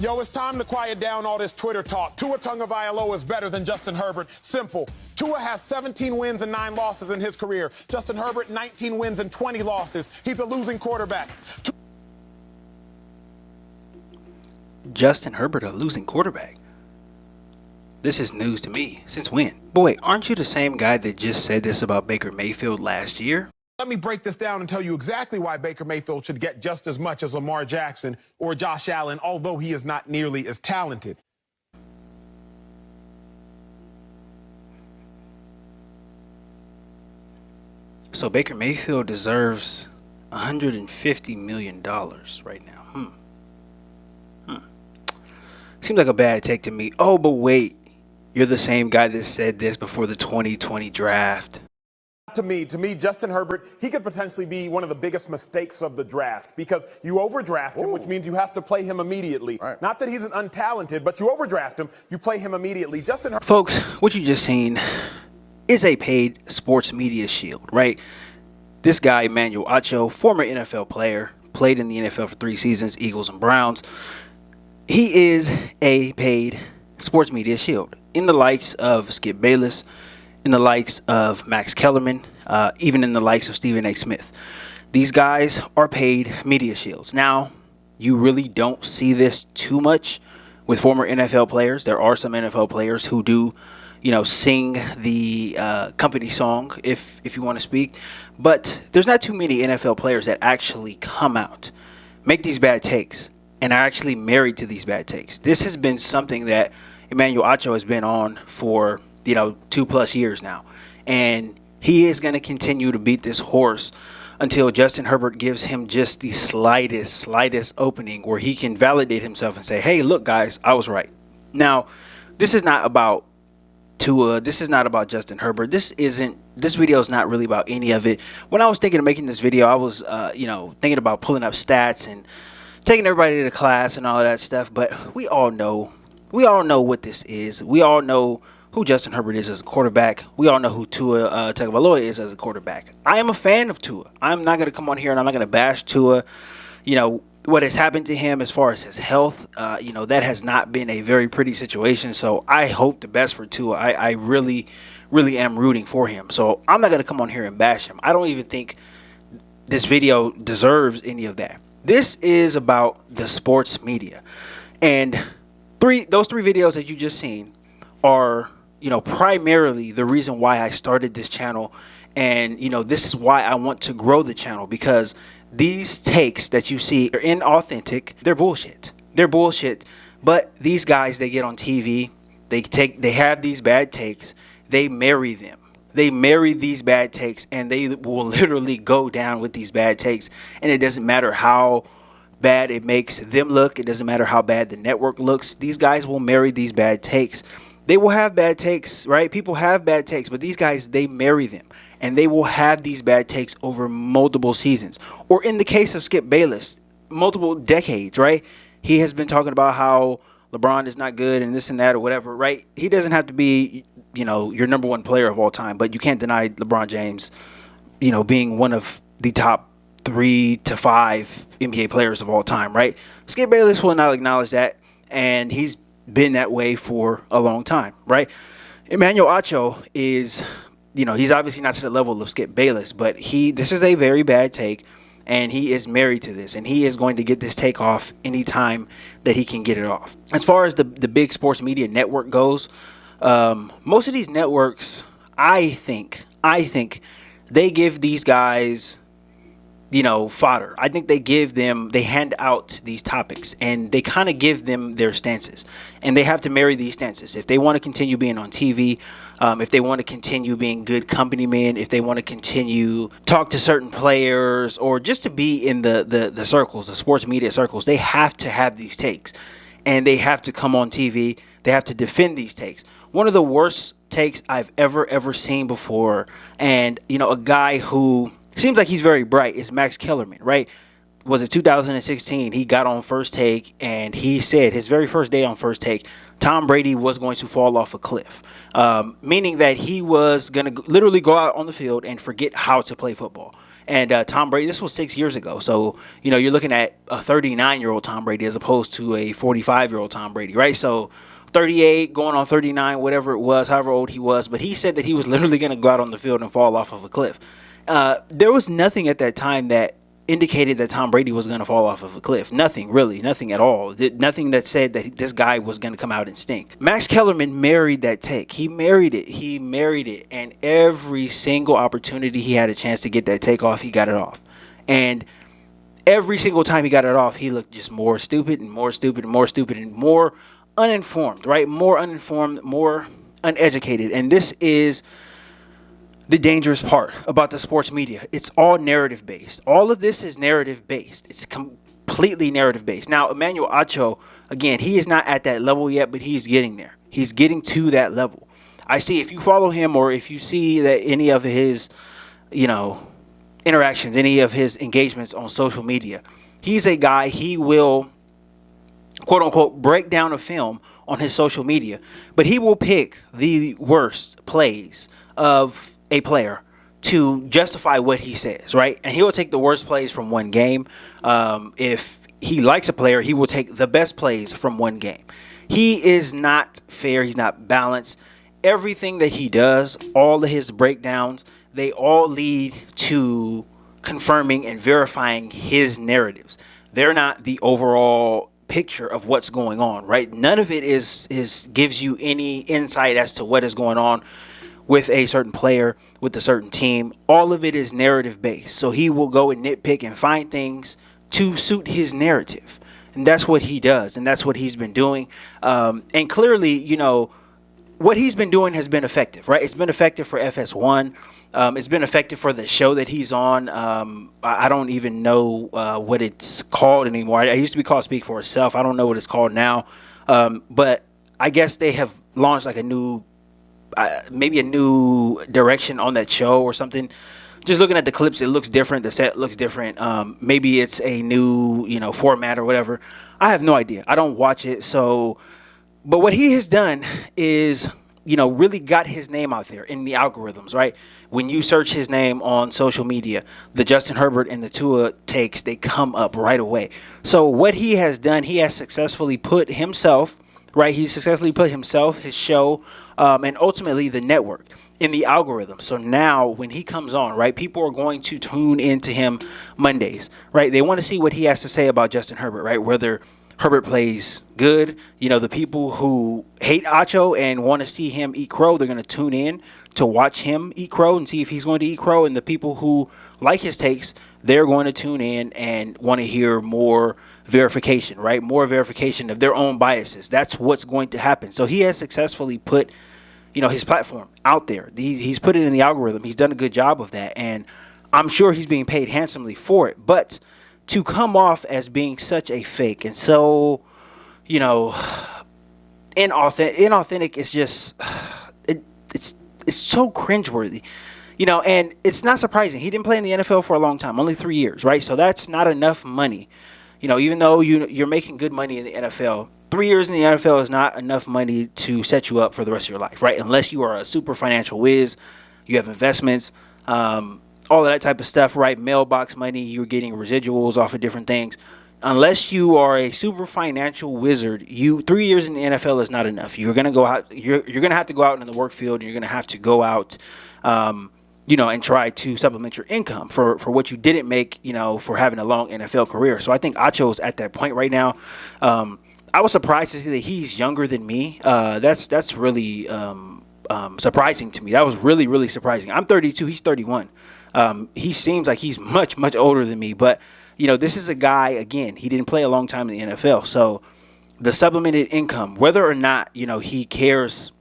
Yo, it's time to quiet down all this Twitter talk. Tua Tagovailoa is better than Justin Herbert. Simple. Tua has 17 wins and 9 losses in his career. Justin Herbert, 19 wins and 20 losses. He's a losing quarterback. Justin Herbert, a losing quarterback? This is news to me. Since when? But wait, aren't you the same guy that just said this about Baker Mayfield last year? Let me break this down and tell you exactly why Baker Mayfield should get just as much as Lamar Jackson or Josh Allen, although he is not nearly as talented. So Baker Mayfield deserves $150 million right now. Seems like a bad take to me. Oh, but wait, you're the same guy that said this before the 2020 draft. To me, Justin Herbert, he could potentially be one of the biggest mistakes of the draft because you overdraft him, which means you have to play him immediately. Right. Not that he's an untalented, but you overdraft him, you play him immediately. Justin Herbert. Folks, what you just seen is a paid sports media shield, right? This guy, Emmanuel Acho, former NFL player, played in the NFL for 3 seasons, Eagles and Browns. He is a paid sports media shield in the likes of Skip Bayless, in the likes of Max Kellerman, even in the likes of Stephen A. Smith. These guys are paid media shields. Now, you really don't see this too much with former NFL players. There are some NFL players who do, sing the company song, if you want to speak. But there's not too many NFL players that actually come out, make these bad takes, and are actually married to these bad takes. This has been something that Emmanuel Acho has been on for 2+ years now, and he is going to continue to beat this horse until Justin Herbert gives him just the slightest opening where he can validate himself and say, hey, look guys, I was right. Now, this is not about Tua, this is not about Justin Herbert. This video is not really about any of it. When I was thinking of making this video, I was thinking about pulling up stats and taking everybody to class and all of that stuff, but we all know what this is. We all know who Justin Herbert is as a quarterback. We all know who Tua Tagovailoa is as a quarterback. I am a fan of Tua. I'm not going to come on here and I'm not going to bash Tua. What has happened to him as far as his health, that has not been a very pretty situation. So I hope the best for Tua. I really, really am rooting for him. So I'm not going to come on here and bash him. I don't even think this video deserves any of that. This is about the sports media. And those three videos that you just seen are primarily the reason why I started this channel, and this is why I want to grow the channel, because these takes that you see are inauthentic. They're bullshit. But these guys, they get on TV, they have these bad takes, they marry them. They marry these bad takes, and they will literally go down with these bad takes, and it doesn't matter how bad it makes them look. It doesn't matter how bad the network looks. These guys will marry these bad takes. They will have bad takes, right? People have bad takes, but these guys, they marry them, and they will have these bad takes over multiple seasons. Or in the case of Skip Bayless, multiple decades, right? He has been talking about how LeBron is not good and this and that or whatever, right? He doesn't have to be, your number one player of all time, but you can't deny LeBron James, being one of the top 3 to 5 NBA players of all time, right? Skip Bayless will not acknowledge that, and he's been that way for a long time, right? Emmanuel Acho is, he's obviously not to the level of Skip Bayless, but this is a very bad take, and he is married to this, and he is going to get this take off anytime that he can get it off. As far as the big sports media network goes, most of these networks, I think they give these guys fodder. I think they hand out these topics, and they kind of give them their stances, and they have to marry these stances. If they want to continue being on TV, if they want to continue being good company men, if they want to continue talk to certain players, or just to be in the circles, the sports media circles, they have to have these takes, and they have to come on TV. They have to defend these takes. One of the worst takes I've ever seen before, and a guy who seems like he's very bright, is Max Kellerman, right? Was it 2016? He got on First Take, and he said his very first day on First Take, Tom Brady was going to fall off a cliff, meaning that he was going to literally go out on the field and forget how to play football. And Tom Brady, this was 6 years ago. So, you're looking at a 39-year-old Tom Brady as opposed to a 45-year-old Tom Brady, right? So 38 going on 39, whatever it was, however old he was. But he said that he was literally going to go out on the field and fall off of a cliff. There was nothing at that time that indicated that Tom Brady was going to fall off of a cliff. Nothing, really. Nothing at all. Nothing that said that this guy was going to come out and stink. Max Kellerman married that take. He married it. And every single opportunity he had a chance to get that take off, he got it off. And every single time he got it off, he looked just more stupid and more stupid and more stupid and more uninformed, right? More uninformed, more uneducated. And this is the dangerous part about the sports media. It's all narrative based. All of this is narrative based. It's completely narrative based. Now, Emmanuel Acho, again, he is not at that level yet, but he's getting there. He's getting to that level. I see, if you follow him or if you see that any of his, interactions, any of his engagements on social media, he's a guy, he will, quote unquote, break down a film on his social media, but he will pick the worst plays of a player to justify what he says, right? And he will take the worst plays from one game. If he likes a player, he will take the best plays from one game. He is not fair. He's not balanced. Everything that he does, all of his breakdowns, they all lead to confirming and verifying his narratives. They're not the overall picture of what's going on, right? None of it is gives you any insight as to what is going on with a certain player, with a certain team. All of it is narrative based. So he will go and nitpick and find things to suit his narrative. And that's what he does. And that's what he's been doing. And clearly, what he's been doing has been effective, right? It's been effective for FS1. It's been effective for the show that he's on. I don't even know what it's called anymore. It used to be called Speak for Itself. I don't know what it's called now. But I guess they have launched like a new direction on that show or something. Just looking at the clips, it looks different. The set looks different. Maybe it's a new, format or whatever. I have no idea. I don't watch it. But what he has done is, really got his name out there in the algorithms, right? When you search his name on social media, the Justin Herbert and the Tua takes, they come up right away. So what he has done, he has successfully put himself, right? He successfully put himself, his show, and ultimately the network in the algorithm. So now when he comes on, right, people are going to tune into him Mondays, right? They want to see what he has to say about Justin Herbert, right? Whether Herbert plays good, the people who hate Acho and want to see him eat crow, they're going to tune in to watch him eat crow and see if he's going to eat crow. And the people who like his takes, they're going to tune in and want to hear more verification, right? More verification of their own biases. That's what's going to happen. So he has successfully put, his platform out there. He's put it in the algorithm. He's done a good job of that. And I'm sure he's being paid handsomely for it. But to come off as being such a fake and so, inauthentic, it's just, it's so cringeworthy. And it's not surprising. He didn't play in the NFL for a long time, only 3 years, right? So that's not enough money. Even though you're making good money in the NFL, 3 years in the NFL is not enough money to set you up for the rest of your life, right? Unless you are a super financial whiz, you have investments, all of that type of stuff, right? Mailbox money, you're getting residuals off of different things. Unless you are a super financial wizard, 3 years in the NFL is not enough. You're gonna go out. You're gonna have to go out into the work field. And you're gonna have to go out, and try to supplement your income for what you didn't make, for having a long NFL career. So I think Acho's at that point right now. I was surprised to see that he's younger than me. That's really surprising to me. That was really, really surprising. I'm 32. He's 31. He seems like he's much, much older than me. But, this is a guy, again, he didn't play a long time in the NFL. So the supplemented income, whether or not, he cares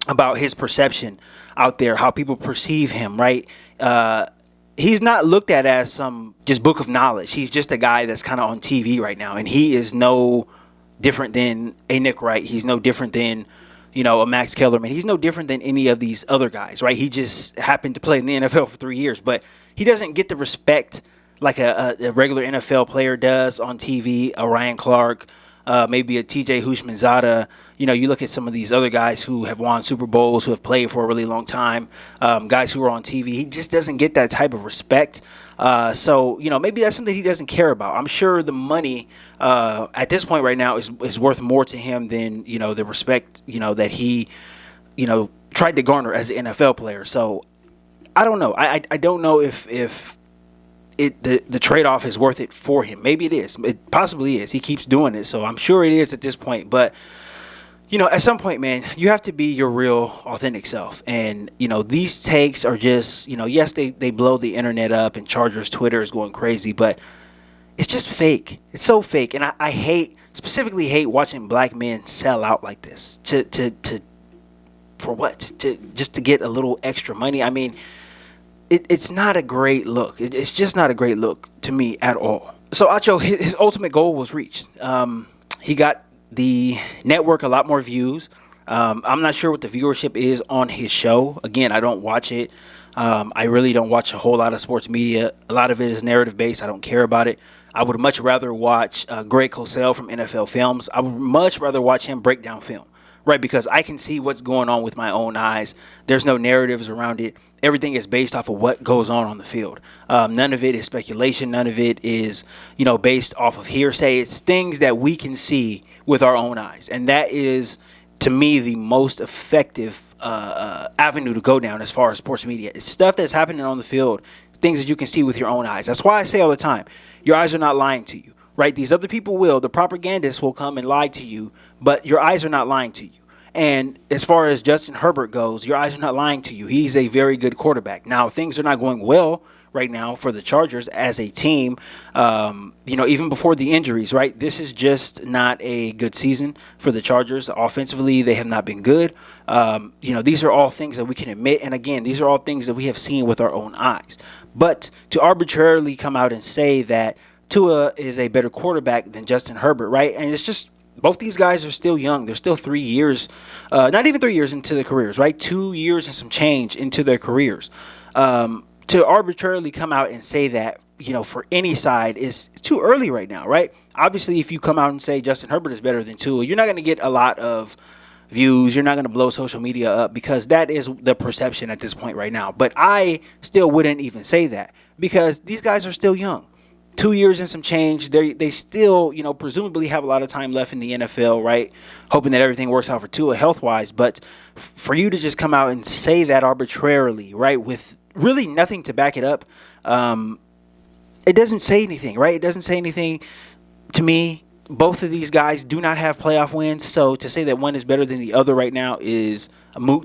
about his perception out there, how people perceive him, right? He's not looked at as some just book of knowledge. He's just a guy that's kind of on TV right now. And he is no different than a Nick Wright. He's no different than, a Max Kellerman. He's no different than any of these other guys, right? He just happened to play in the NFL for 3 years. But he doesn't get the respect like a regular NFL player does on TV, a Ryan Clark, maybe a TJ Houshmandzadeh. You look at some of these other guys who have won Super Bowls, who have played for a really long time, guys who are on TV. He just doesn't get that type of respect. So maybe that's something he doesn't care about. I'm sure the money at this point right now is worth more to him than the respect that he tried to garner as an NFL player. So I don't know. I don't know if the trade-off is worth it for him. Maybe it is. It possibly is. He keeps doing it, so I'm sure it is at this point. But at some point, man, you have to be your real, authentic self. And these takes are just yes, they blow the internet up, and Chargers Twitter is going crazy, but it's just fake. It's so fake, and I specifically hate watching black men sell out like this for what? Just to get a little extra money. I mean, it's not a great look. It's just not a great look to me at all. So Acho, his ultimate goal was reached. He got the network a lot more views. I'm not sure what the viewership is on his show. Again, I don't watch it. I really don't watch a whole lot of sports media. A lot of it is narrative based. I don't care about it. I would much rather watch Greg Cosell from NFL Films. I would much rather watch him break down film. Right, because I can see what's going on with my own eyes. There's no narratives around it. Everything is based off of what goes on the field. None of it is speculation. None of it is, based off of hearsay. It's things that we can see with our own eyes. And that is, to me, the most effective avenue to go down as far as sports media. It's stuff that's happening on the field, things that you can see with your own eyes. That's why I say all the time, your eyes are not lying to you. Right? These other people will. The propagandists will come and lie to you, but your eyes are not lying to you. And as far as Justin Herbert goes, your eyes are not lying to you. He's a very good quarterback. Now, things are not going well right now for the Chargers as a team, even before the injuries, right? This is just not a good season for the Chargers. Offensively, they have not been good. These are all things that we can admit. And again, these are all things that we have seen with our own eyes. But to arbitrarily come out and say that Tua is a better quarterback than Justin Herbert, right? And it's just, both these guys are still young. They're still 3 years, not even 3 years into their careers, right? 2 years and some change into their careers. To arbitrarily come out and say that, for any side is too early right now, right? Obviously, if you come out and say Justin Herbert is better than Tua, you're not going to get a lot of views. You're not going to blow social media up because that is the perception at this point right now. But I still wouldn't even say that because these guys are still young. 2 years and some change. They still, presumably have a lot of time left in the NFL, right? Hoping that everything works out for Tua health-wise. But for you to just come out and say that arbitrarily, right, with really nothing to back it up, it doesn't say anything, right? It doesn't say anything to me. Both of these guys do not have playoff wins. So to say that one is better than the other right now is a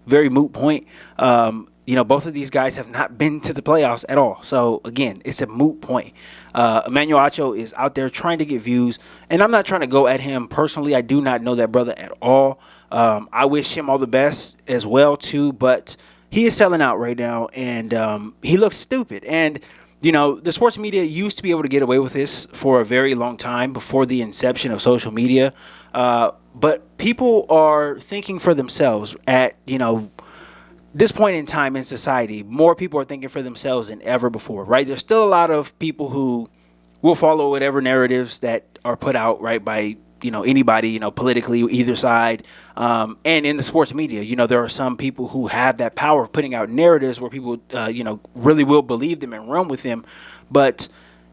very moot point. Both of these guys have not been to the playoffs at all. So, again, it's a moot point. Emmanuel Acho is out there trying to get views, and I'm not trying to go at him personally. I do not know that brother at all. I wish him all the best as well, too, but he is selling out right now, and he looks stupid. And, the sports media used to be able to get away with this for a very long time before the inception of social media. But people are thinking for themselves at, this point in time in society. More people are thinking for themselves than ever before, right? There's still a lot of people who will follow whatever narratives that are put out, right, by, anybody, politically, either side. And in the sports media, there are some people who have that power of putting out narratives where people, really will believe them and run with them. But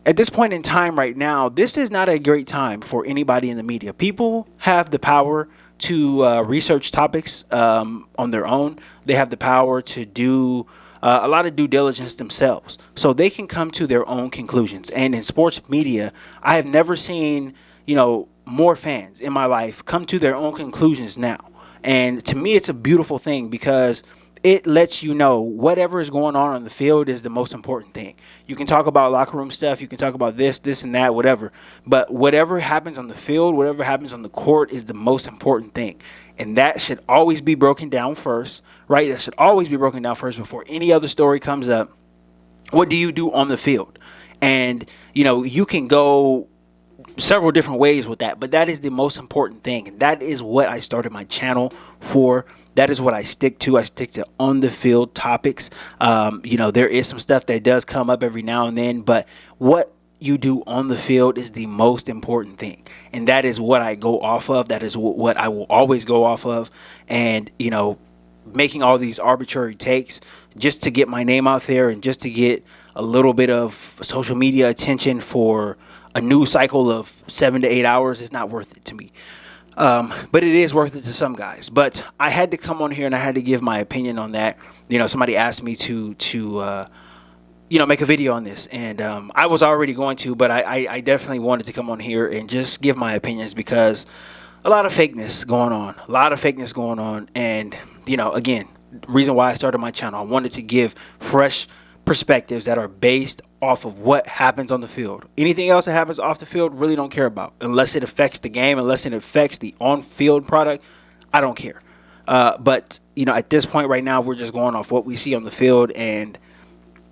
at this point in time right now, this is not a great time for anybody in the media. People have the power to research topics on their own. They have the power to do a lot of due diligence themselves. So they can come to their own conclusions. And in sports media, I have never seen, more fans in my life come to their own conclusions now. And to me, it's a beautiful thing because it lets you know whatever is going on the field is the most important thing. You can talk about locker room stuff. You can talk about this and that, whatever. But whatever happens on the field, whatever happens on the court is the most important thing. And that should always be broken down first, right? That should always be broken down first before any other story comes up. What do you do on the field? And, you can go several different ways with that, but that is the most important thing. And that is what I started my channel for. That is what I stick to. I stick to on the field topics. There is some stuff that does come up every now and then, but what you do on the field is the most important thing. And that is what I go off of. That is what I will always go off of. And, you know, making all these arbitrary takes just to get my name out there and just to get a little bit of social media attention for a news cycle of 7 to 8 hours is not worth it to me. But it is worth it to some guys. But I had to come on here and I had to give my opinion on that. You know, somebody asked me to make a video on this, and I was already going to, but I definitely wanted to come on here and just give my opinions because a lot of fakeness going on, and, you know, again, reason why I started my channel, I wanted to give fresh perspectives that are based off of what happens on the field. Anything else that happens off the field, really don't care about, unless it affects the game, unless it affects the on-field product. I don't care. But, you know, at this point right now, we're just going off what we see on the field, and,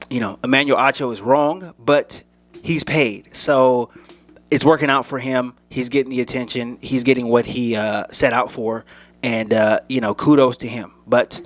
you know, Emmanuel Acho is wrong, but he's paid. So it's working out for him. He's getting the attention. He's getting what he set out for. And, you know, kudos to him. But,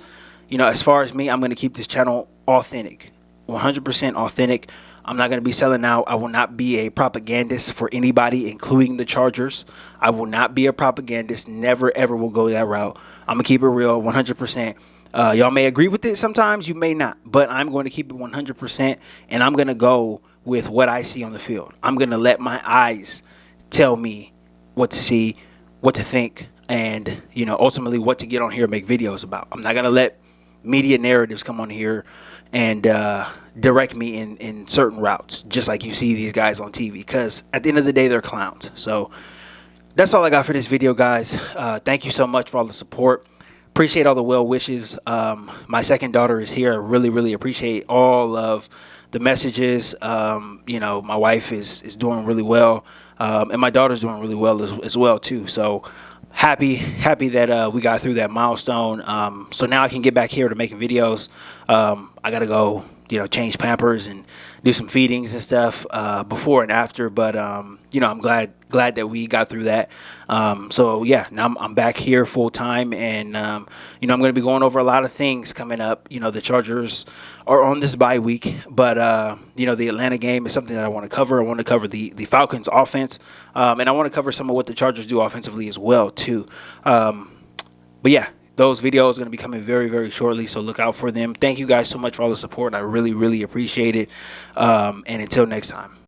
you know, as far as me, I'm going to keep this channel authentic, 100% authentic. I'm not going to be selling out. I will not be a propagandist for anybody, including the Chargers. I will not be a propagandist. Never, ever will go that route. I'm going to keep it real, 100%. Y'all may agree with it sometimes, you may not, but I'm going to keep it 100%, and I'm going to go with what I see on the field. I'm going to let my eyes tell me what to see, what to think, and, you know, ultimately what to get on here and make videos about. I'm not going to let media narratives come on here and direct me in certain routes, just like you see these guys on TV, because at the end of the day, they're clowns. So that's all I got for this video, guys. Thank you so much for all the support. Appreciate all the well wishes. My second daughter is here. I really, really appreciate all of the messages. You know, my wife is doing really well, and my daughter's doing really well as well too. So happy that we got through that milestone. So now I can get back here to making videos. I gotta go, you know, change Pampers and do some feedings and stuff before and after. But you know, I'm glad that we got through that. So yeah, now I'm back here full time, and you know, I'm going to be going over a lot of things coming up. You know, the Chargers are on this bye week, but you know, the Atlanta game is something that I want to cover. I want to cover the Falcons offense, and I want to cover some of what the Chargers do offensively as well too. But yeah, those videos are going to be coming very, very shortly, so look out for them. Thank you guys so much for all the support. I really, really appreciate it. And until next time.